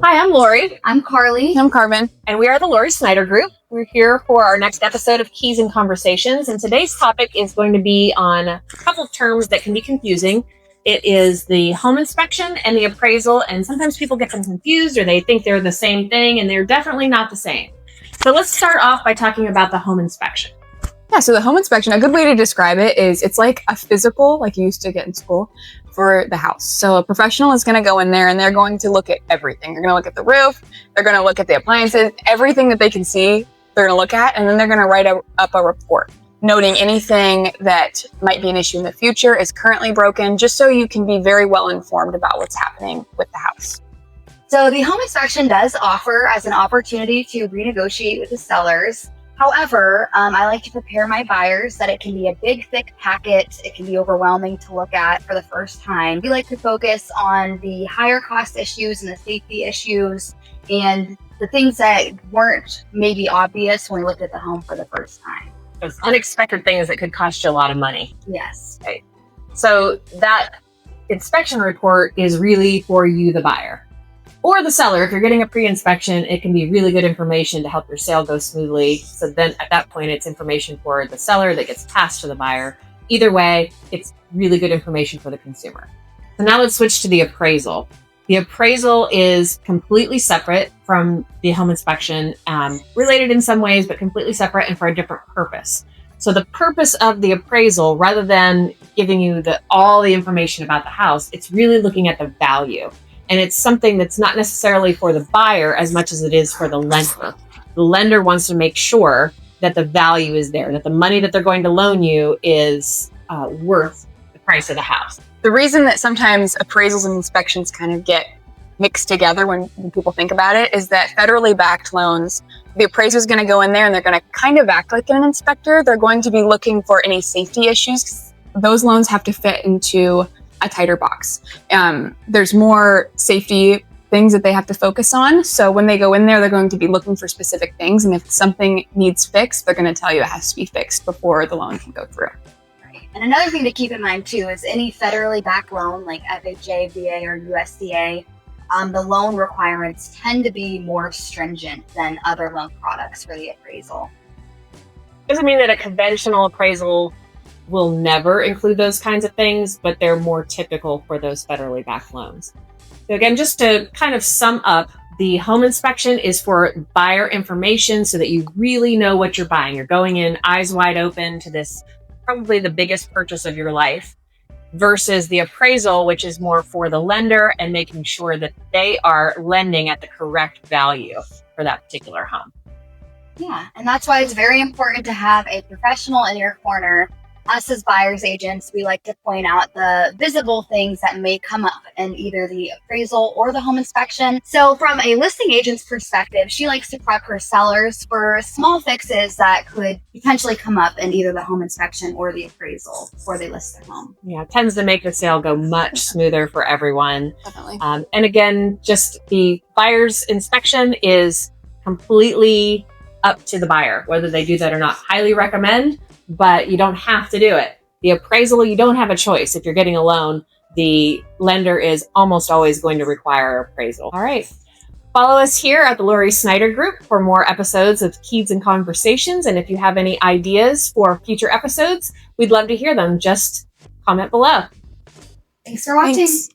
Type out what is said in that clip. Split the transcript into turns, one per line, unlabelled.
Hi, I'm Lori.
I'm Carly.
I'm Carmen.
And we are the Lori Snyder Group. We're here for our next episode of Keys and Conversations. And today's topic is going to be on a couple of terms that can be confusing. It is the home inspection and the appraisal. And sometimes people get them confused or they think they're the same thing, and they're definitely not the same. So let's start off by talking about the home inspection.
Yeah, so the home inspection, a good way to describe it is it's like a physical, like you used to get in school, for the house. So a professional is going to go in there and they're going to look at everything. They're going to look at the roof, they're going to look at the appliances, everything that they can see, they're going to look at, and then they're going to write up a report, noting anything that might be an issue in the future, is currently broken, just so you can be very well informed about what's happening with the house.
So the home inspection does offer as an opportunity to renegotiate with the sellers. However, I like to prepare my buyers that it can be a big, thick packet. It can be overwhelming to look at for the first time. We like to focus on the higher cost issues and the safety issues and the things that weren't maybe obvious when we looked at the home for the first time.
Those unexpected things that could cost you a lot of money.
Yes.
Okay. So that inspection report is really for you, the buyer. Or the seller. If you're getting a pre-inspection, it can be really good information to help your sale go smoothly. So then at that point, it's information for the seller that gets passed to the buyer. Either way, it's really good information for the consumer. So now let's switch to the appraisal. The appraisal is completely separate from the home inspection, related in some ways, but completely separate and for a different purpose. So the purpose of the appraisal, rather than giving you all the information about the house, it's really looking at the value. And it's something that's not necessarily for the buyer as much as it is for the lender. The lender wants to make sure that the value is there, that the money that they're going to loan you is worth the price of the house.
The reason that sometimes appraisals and inspections kind of get mixed together when people think about it is that federally backed loans, the appraiser is going to go in there and they're going to kind of act like an inspector. They're going to be looking for any safety issues, 'cause those loans have to fit into a tighter box. There's more safety things that they have to focus on. So when they go in there, they're going to be looking for specific things. And if something needs fixed, they're going to tell you it has to be fixed before the loan can go through.
Right. And another thing to keep in mind too is any federally backed loan like FHA, VA, or USDA, the loan requirements tend to be more stringent than other loan products for the appraisal.
Doesn't mean that a conventional appraisal will never include those kinds of things, but they're more typical for those federally backed loans. So again, just to kind of sum up, the home inspection is for buyer information so that you really know what you're buying. You're going in eyes wide open to this, probably the biggest purchase of your life, versus the appraisal, which is more for the lender and making sure that they are lending at the correct value for that particular home.
Yeah, and that's why it's very important to have a professional in your corner. Us as buyer's agents, we like to point out the visible things that may come up in either the appraisal or the home inspection. So from a listing agent's perspective, she likes to prep her sellers for small fixes that could potentially come up in either the home inspection or the appraisal before they list their home.
Yeah, it tends to make the sale go much smoother for everyone.
Definitely.
And again, just the buyer's inspection is completely up to the buyer, whether they do that or not. Highly recommend, but you don't have to do it. The appraisal, you don't have a choice. If you're getting a loan, the lender is almost always going to require appraisal. All right. Follow us here at the Lori Snyder Group for more episodes of Keys and Conversations. And if you have any ideas for future episodes, we'd love to hear them. Just comment below.
Thanks for watching.
Thanks.